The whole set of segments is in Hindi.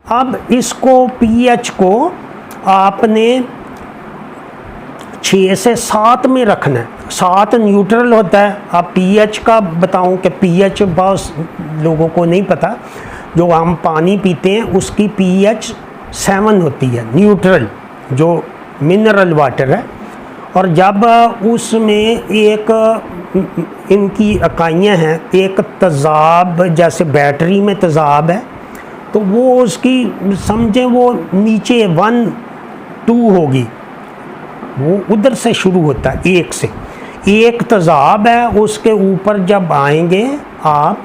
अब इसको पीएच को आपने 6 से 7 में रखना है। 7 न्यूट्रल होता है। अब पीएच का बताऊं कि पीएच बहुत लोगों को नहीं पता, जो हम पानी पीते हैं उसकी पीएच 7 होती है, न्यूट्रल जो मिनरल वाटर है। और जब उसमें एक इनकी इकाइयाँ हैं, एक तेज़ाब, जैसे बैटरी में तेज़ाब है तो वो उसकी समझें वो नीचे 1 2 होगी, वो उधर से शुरू होता है, एक से एक तेज़ाब है। उसके ऊपर जब आएंगे आप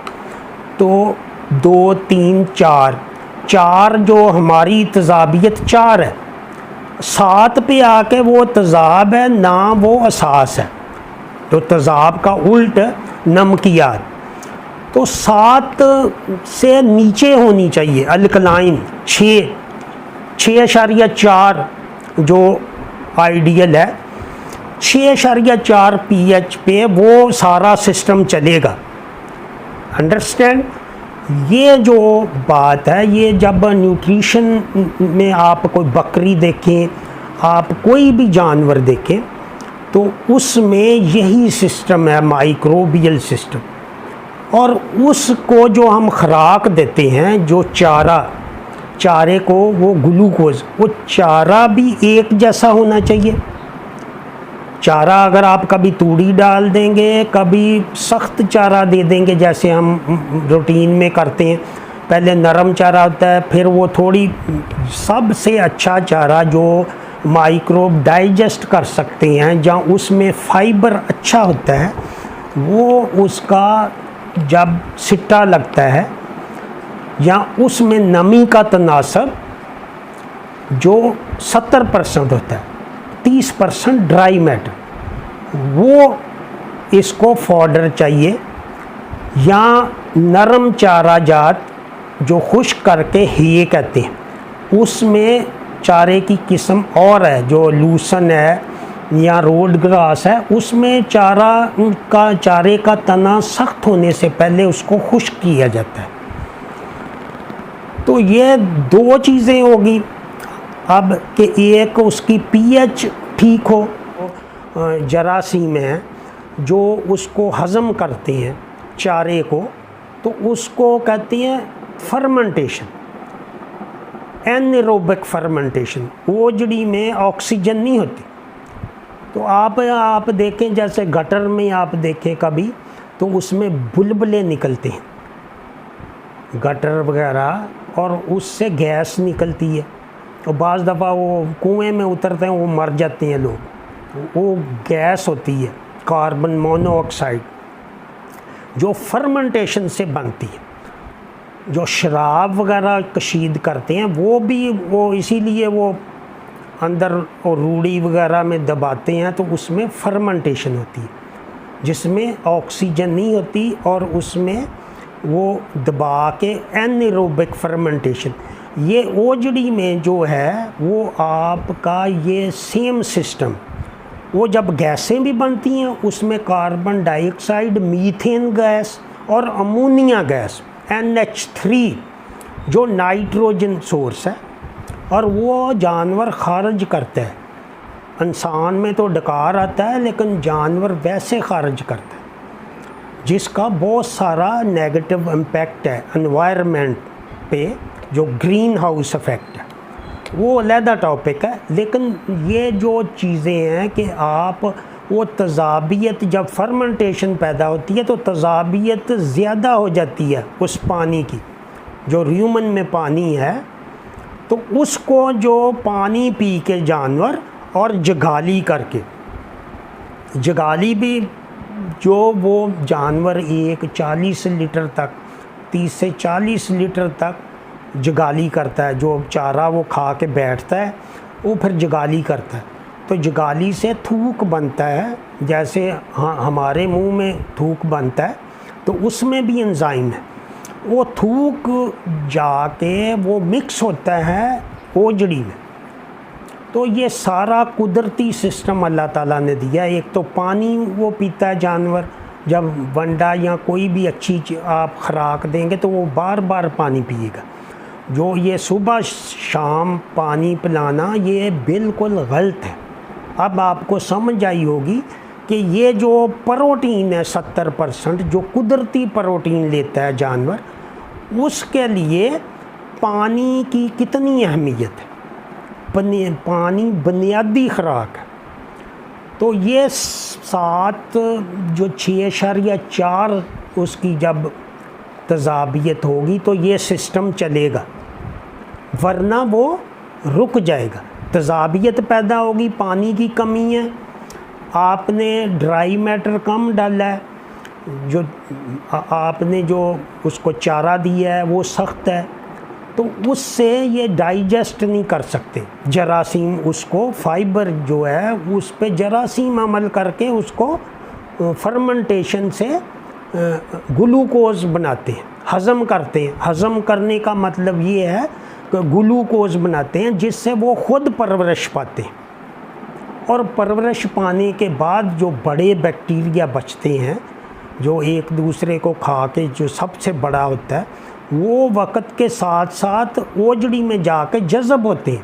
तो 2 3 4 जो हमारी तेज़ाबियत 4 है, 7 पे आके वो तेज़ाब है ना, वो असास है, तो तेज़ाब का उल्ट नमकियात। तो 7 से नीचे होनी चाहिए अल्कलाइन, 6.4 जो आइडियल है, 6.4 पीएच पे वो सारा सिस्टम चलेगा। अंडरस्टैंड? ये जो बात है, ये जब न्यूट्रिशन में आप कोई बकरी देखें, आप कोई भी जानवर देखें, तो उसमें यही सिस्टम है, माइक्रोबियल सिस्टम। और उसको जो हम खुराक देते हैं, जो चारे को वो ग्लूकोज, वो चारा भी एक जैसा होना चाहिए। चारा अगर आप कभी तूड़ी डाल देंगे, कभी सख्त चारा दे देंगे जैसे हम रूटीन में करते हैं, पहले नरम चारा होता है, फिर वो थोड़ी, सबसे अच्छा चारा जो माइक्रोब डाइजेस्ट कर सकते हैं, जहाँ उसमें फाइबर अच्छा होता है, वो उसका जब सिट्टा लगता है या उसमें नमी का तनासब जो 70% होता है, 30% ड्राई मैटर, वो इसको फॉडर चाहिए। या नरम चारा जात जो खुश्क करके हे कहते हैं, उसमें चारे की किस्म और है, जो लूसन है या रोड ग्रास है, उसमें चारे का तना सख्त होने से पहले उसको खुश्क किया जाता है। तो ये 2 चीज़ें होगी। अब कि एक उसकी पीएच ठीक हो, जरासीम है जो उसको हज़म करते हैं चारे को, तो उसको कहते हैं फर्मेंटेशन, एनारोबिक फर्मेंटेशन। ओजड़ी में ऑक्सीजन नहीं होती, तो आप देखें जैसे गटर में आप देखें कभी, तो उसमें बुलबुले निकलते हैं, गटर वगैरह, और उससे गैस निकलती है। और बाज़ दफ़ा वो कुएं में उतरते हैं, वो मर जाते हैं लोग, वो गैस होती है कार्बन मोनोऑक्साइड, जो फर्मेंटेशन से बनती है। जो शराब वगैरह कशीद करते हैं वो इसीलिए वो अंदर और रूड़ी वगैरह में दबाते हैं, तो उसमें फर्मेंटेशन होती है जिसमें ऑक्सीजन नहीं होती, और उसमें वो दबा के एनारोबिक फर्मेंटेशन। ये ओजड़ी में जो है वो आपका ये सेम सिस्टम, वो जब गैसें भी बनती हैं उसमें कार्बन डाइऑक्साइड, मीथेन गैस और अमोनिया गैस NH3 जो नाइट्रोजन सोर्स है, और वो जानवर खारिज करता है। इंसान में तो डकार आता है, लेकिन जानवर वैसे खारिज करता है, जिसका बहुत सारा नेगेटिव इम्पैक्ट है एनवायरनमेंट पे, जो ग्रीन हाउस इफ़ेक्ट है, वो अलहदा टॉपिक है। लेकिन ये जो चीज़ें हैं कि आप वो तज़ाबियत, जब फर्मेंटेशन पैदा होती है तो तज़ाबियत ज़्यादा हो जाती है उस पानी की, जो ह्यूमन में पानी है, तो उसको जो पानी पी के जानवर और जगाली करके, जगाली भी जो वो जानवर 40 लीटर तक, 30 से 40 लीटर तक जगाली करता है, जो चारा वो खा के बैठता है वो फिर जगाली करता है। तो जगाली से थूक बनता है, जैसे हमारे मुंह में थूक बनता है, तो उसमें भी एंजाइम है, वो थूक जाके वो मिक्स होता है ओजड़ी में। तो ये सारा कुदरती सिस्टम अल्लाह ताला ने दिया। एक तो पानी वो पीता है जानवर, जब वंडा या कोई भी अच्छी आप खुराक देंगे तो वो बार बार पानी पिएगा। जो ये सुबह शाम पानी पिलाना ये बिल्कुल गलत है। अब आपको समझ आई होगी कि ये जो प्रोटीन है 70% जो कुदरती प्रोटीन लेता है जानवर, उसके लिए पानी की कितनी अहमियत है। पानी बुनियादी खुराक है। तो ये 7 जो 6.4 उसकी जब तज़ाबियत होगी तो ये सिस्टम चलेगा, वरना वो रुक जाएगा। तज़ाबियत पैदा होगी, पानी की कमी है, आपने ड्राई मैटर कम डाला है, जो आपने जो उसको चारा दिया है वो सख्त है, तो उससे ये डाइजेस्ट नहीं कर सकते। जरासीम उसको फाइबर जो है उस पे जरासीम अमल करके उसको फर्मेंटेशन से ग्लूकोज बनाते हैं, हज़म करते हैं। हज़म करने का मतलब ये है कि ग्लूकोज बनाते हैं जिससे वो खुद परवरिश पाते हैं। और परवरिश पाने के बाद जो बड़े बैक्टीरिया बचते हैं जो एक दूसरे को खा के जो सबसे बड़ा होता है, वो वक़्त के साथ साथ ओजड़ी में जाके जज़ब होते हैं,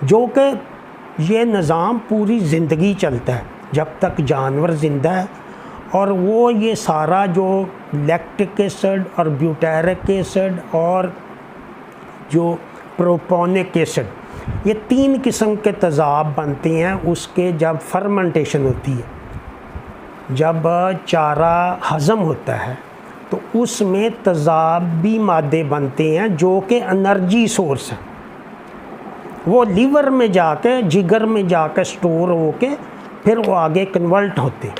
जो कि ये निज़ाम पूरी ज़िंदगी चलता है जब तक जानवर ज़िंदा है। और वो ये सारा जो लैक्टिक एसिड और ब्यूटारिक एसिड और जो प्रोपोनिक एसिड, ये 3 किस्म के तेज़ाब बनते हैं उसके जब फर्मेंटेशन होती है। जब चारा हज़म होता है तो उसमें तेज़ाबी मादे बनते हैं जो कि एनर्जी सोर्स है। वो लीवर में जाके जिगर में जाके स्टोर होके फिर वो आगे कन्वर्ट होते हैं,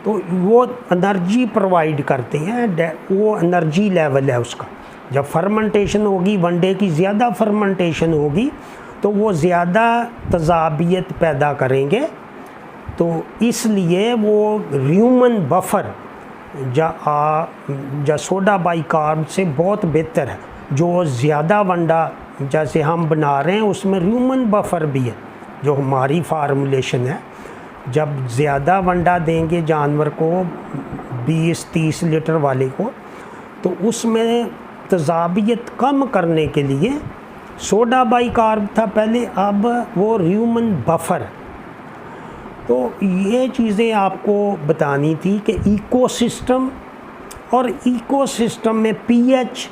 तो वो एनर्जी प्रोवाइड करते हैं। वो एनर्जी लेवल है उसका। जब फर्मेंटेशन होगी, वनडे की ज़्यादा फर्मेंटेशन होगी तो वो ज़्यादा तज़ाबियत पैदा करेंगे। तो इसलिए वो ह्यूमन बफर या सोडा बाइकार्ब से बहुत बेहतर है। जो ज़्यादा वंडा जैसे हम बना रहे हैं उसमें ह्यूमन बफर भी है, जो हमारी फार्मूलेशन है। जब ज़्यादा वंडा देंगे जानवर को 20-30 लीटर वाले को, तो उसमें तज़ाबियत कम करने के लिए सोडा बाइकार्ब था पहले, अब वो ह्यूमन बफर। तो ये चीज़ें आपको बतानी थी कि इकोसिस्टम, और इकोसिस्टम में पीएच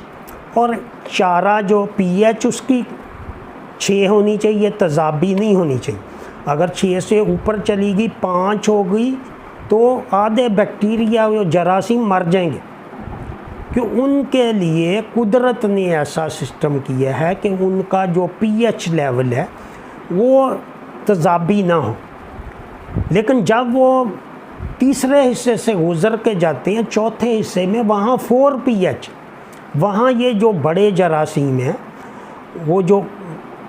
और चारा जो पीएच उसकी 6 होनी चाहिए, तेज़ाबी नहीं होनी चाहिए। अगर 6 से ऊपर चली गई, 5 हो गई, तो आधे बैक्टीरिया वो जरासीम मर जाएंगे। कि उनके लिए कुदरत ने ऐसा सिस्टम किया है कि उनका जो पीएच लेवल है वो तेज़ाबी ना हो। लेकिन जब वो तीसरे हिस्से से गुज़र के जाते हैं, चौथे हिस्से में, वहाँ 4 पीएच, वहाँ ये जो बड़े जरासीम हैं वो जो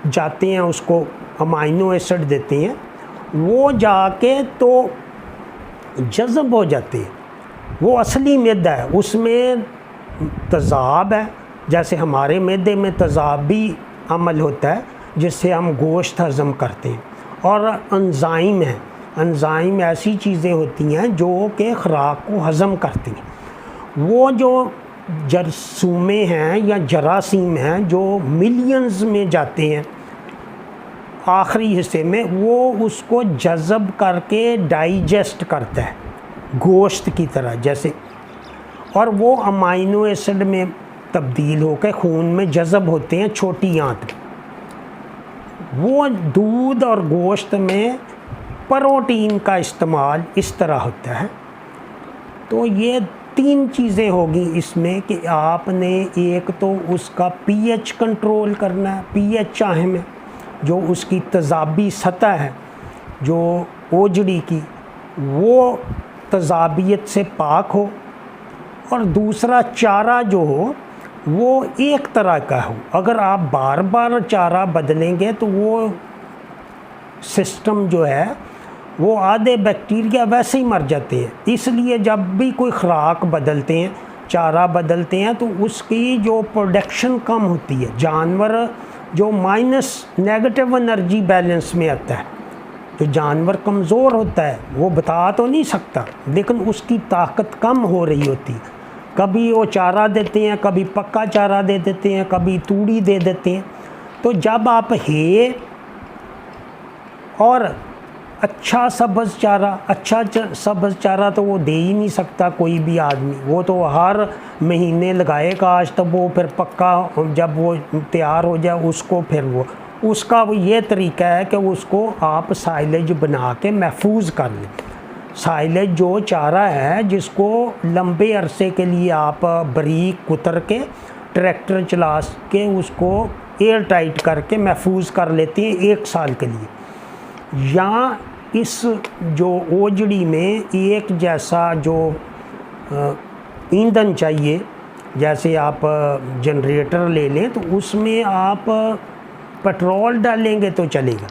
जाते हैं उसको अमाइनो एसिड देते हैं, वो जाके तो जज़ब हो जाते हैं। वो असली मैदा है, उसमें तेज़ाब है। जैसे हमारे मैदे में तेज़ाबी अमल होता है जिससे हम गोश्त हज़म करते हैं। और एंजाइम है, एंजाइम ऐसी चीज़ें होती हैं जो कि खुराक को हज़म करती हैं। वो जो जरसूमे हैं या जरासीम हैं जो मिलियंस में जाते हैं आखिरी हिस्से में, वो उसको जज़ब करके डाइजेस्ट करता है गोश्त की तरह जैसे, और वो अमाइनो एसिड में तब्दील होकर खून में जज़ब होते हैं छोटी आंत में। वो दूध और गोश्त में प्रोटीन का इस्तेमाल इस तरह होता है। तो ये 3 चीज़ें होगी इसमें कि आपने एक तो उसका पीएच कंट्रोल करना है, पीएच अहम है, जो उसकी तेज़ाबी सतह है जो ओजड़ी की, वो तेज़ाबियत से पाक हो। और दूसरा चारा जो हो वो एक तरह का हो। अगर आप बार बार चारा बदलेंगे तो वो सिस्टम जो है वो आधे बैक्टीरिया वैसे ही मर जाते हैं। इसलिए जब भी कोई खुराक बदलते हैं, चारा बदलते हैं, तो उसकी जो प्रोडक्शन कम होती है। जानवर जो माइनस नेगेटिव एनर्जी बैलेंस में आता है, जो जानवर कमज़ोर होता है वो बता तो नहीं सकता, लेकिन उसकी ताकत कम हो रही होती है। कभी वो चारा देते हैं, कभी पक्का चारा दे देते हैं, कभी तूड़ी दे देते हैं। तो जब आप हे और अच्छा सब्ज़ चारा, अच्छा सब्ज़ चारा तो वो दे ही नहीं सकता कोई भी आदमी, वो तो हर महीने लगाए काश्त, तब वो फिर पक्का जब वो तैयार हो जाए उसको फिर वो उसका ये तरीका है कि उसको आप साइलेज बना के महफूज कर लें। साइलेज जो चारा है जिसको लंबे अरसे के लिए आप बारीक कुतर के ट्रैक्टर चला के उसको एयर टाइट करके महफूज कर लेते हैं 1 साल के लिए। या इस जो ओजड़ी में एक जैसा जो ईंधन चाहिए, जैसे आप जनरेटर ले लें तो उसमें आप पेट्रोल डालेंगे तो चलेगा।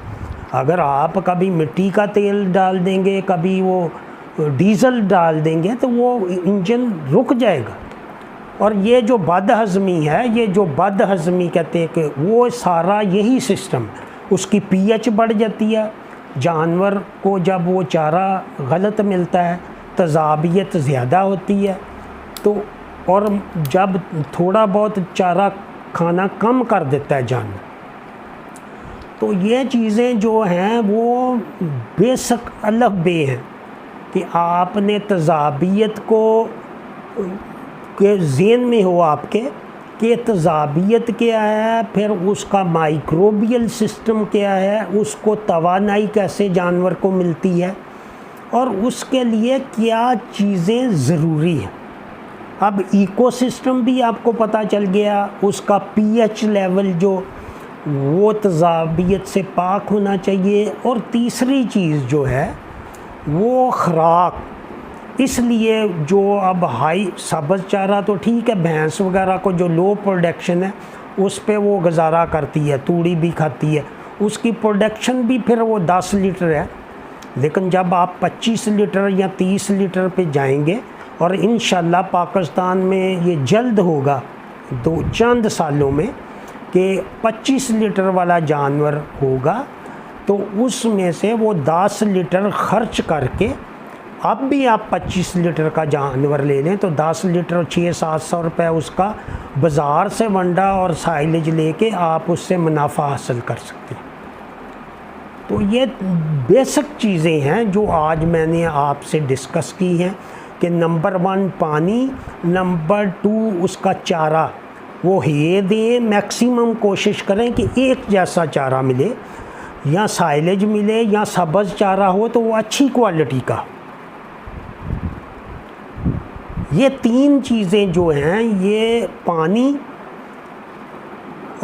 अगर आप कभी मिट्टी का तेल डाल देंगे, कभी वो डीज़ल डाल देंगे तो वो इंजन रुक जाएगा। और ये जो बदहज़मी है, ये जो बदहज़मी कहते हैं कि वो सारा यही सिस्टम, उसकी पीएच बढ़ जाती है। जानवर को जब वो चारा गलत मिलता है तज़ाबियत ज़्यादा होती है। तो और जब थोड़ा बहुत चारा खाना कम कर देता है जानवर, तो ये चीज़ें जो हैं वो बेशक अलग बे हैं कि आपने तज़ाबियत को के ज़हन में हो आपके कि तज़ाबियत क्या है, फिर उसका माइक्रोबियल सिस्टम क्या है, उसको तवानाई कैसे जानवर को मिलती है और उसके लिए क्या चीज़ें ज़रूरी हैं। अब इकोसिस्टम भी आपको पता चल गया, उसका पीएच लेवल जो वो तज़ाबियत से पाक होना चाहिए। और तीसरी चीज़ जो है वो खुराक, इसलिए जो अब हाई सब्ज़ चारा तो ठीक है, भैंस वगैरह को जो लो प्रोडक्शन है उस पे वो गुजारा करती है, तूड़ी भी खाती है, उसकी प्रोडक्शन भी फिर वो 10 लीटर है। लेकिन जब आप 25 लीटर या 30 लीटर पे जाएंगे, और इंशाल्लाह पाकिस्तान में ये जल्द होगा चंद सालों में कि 25 लीटर वाला जानवर होगा, तो उसमें से वो 10 लीटर खर्च करके, अब भी आप 25 लीटर का जानवर ले लें तो 10 लीटर 600-700 रुपये उसका बाज़ार से वंडा और साइलेज लेके आप उससे मुनाफा हासिल कर सकते हैं। तो ये बेसिक चीज़ें हैं जो आज मैंने आपसे डिस्कस की हैं कि नंबर 1 पानी, नंबर 2 उसका चारा, वो हे दें, मैक्सिमम कोशिश करें कि एक जैसा चारा मिले, या साइलेज मिले या सब्ज़ चारा हो तो वो अच्छी क्वालिटी का। ये 3 चीज़ें जो हैं, ये पानी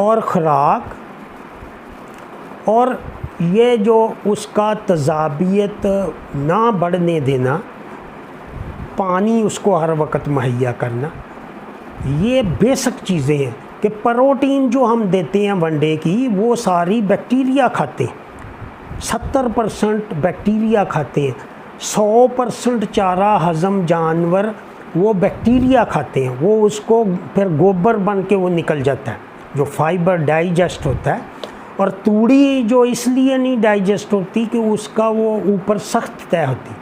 और खुराक और ये जो उसका तज़ाबियत ना बढ़ने देना, पानी उसको हर वक्त मुहैया करना, ये बेसिक चीज़ें हैं। कि प्रोटीन जो हम देते हैं वनडे की वो सारी बैक्टीरिया खाते हैं, 70% बैक्टीरिया खाते हैं, 100% चारा हज़म जानवर वो बैक्टीरिया खाते हैं, वो उसको फिर गोबर बन के वो निकल जाता है, जो फाइबर डाइजेस्ट होता है। और तूड़ी जो इसलिए नहीं डाइजेस्ट होती कि उसका वो ऊपर सख्त तय होती।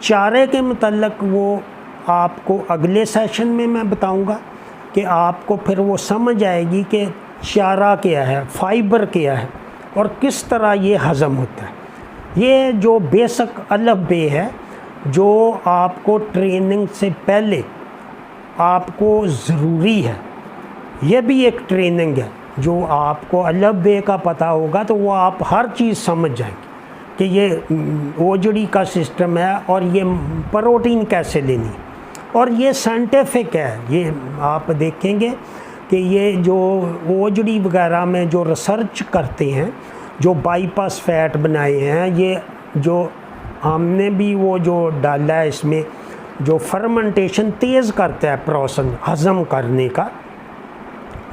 चारे के मतलब वो आपको अगले सेशन में मैं बताऊंगा कि आपको फिर वो समझ आएगी कि चारा क्या है, फाइबर क्या है और किस तरह ये हज़म होता है। ये जो बेसिक अलग बे है जो आपको ट्रेनिंग से पहले आपको ज़रूरी है, ये भी एक ट्रेनिंग है। जो आपको अलग बे का पता होगा तो वो आप हर चीज़ समझ जाएंगे कि ये ओजड़ी का सिस्टम है और ये प्रोटीन कैसे लेनी है। और ये साइंटिफिक है, ये आप देखेंगे कि ये जो ओजड़ी वगैरह में जो रिसर्च करते हैं, जो बाईपास फैट बनाए हैं, ये जो हमने भी वो जो डाला है इसमें, जो फर्मेंटेशन तेज़ करता है प्रोसेस हज़म करने का,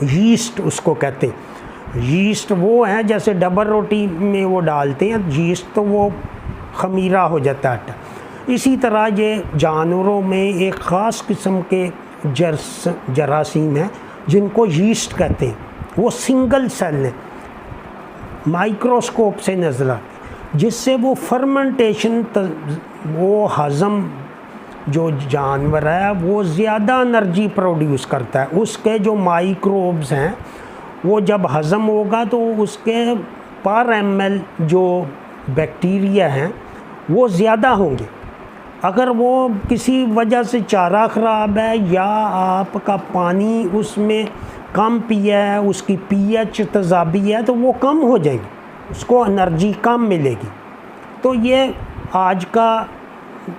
यीस्ट उसको कहते हैं। यीस्ट वो है जैसे डबल रोटी में वो डालते हैं यीस्ट, तो वो खमीरा हो जाता है आटा। इसी तरह ये जानवरों में एक ख़ास किस्म के जरासीम हैं जिनको यीस्ट कहते हैं। वो सिंगल सेल हैं, माइक्रोस्कोप से नज़र आते, जिससे वो फर्मेंटेशन वो हज़म जो जानवर है वो ज़्यादा एनर्जी प्रोड्यूस करता है। उसके जो माइक्रोब्स हैं वो जब हज़म होगा तो उसके पर ml जो बैक्टीरिया हैं वो ज़्यादा होंगे। अगर वो किसी वजह से चारा ख़राब है या आपका पानी उसमें कम पिया है, उसकी pH तेज़ाबी है, तो वो कम हो जाएगी, उसको एनर्जी कम मिलेगी। तो ये आज का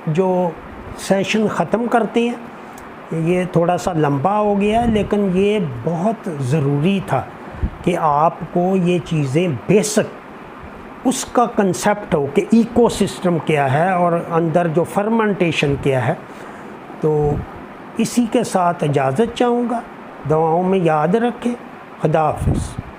जो सेशन ख़त्म करते हैं। ये थोड़ा सा लंबा हो गया है, लेकिन ये बहुत ज़रूरी था कि आपको ये चीज़ें बेसिक उसका कंसेप्ट हो कि इकोसिस्टम क्या है और अंदर जो फर्मेंटेशन क्या है। तो इसी के साथ इजाज़त चाहूँगा। दुआओं में याद रखें। खुदा हाफिज़।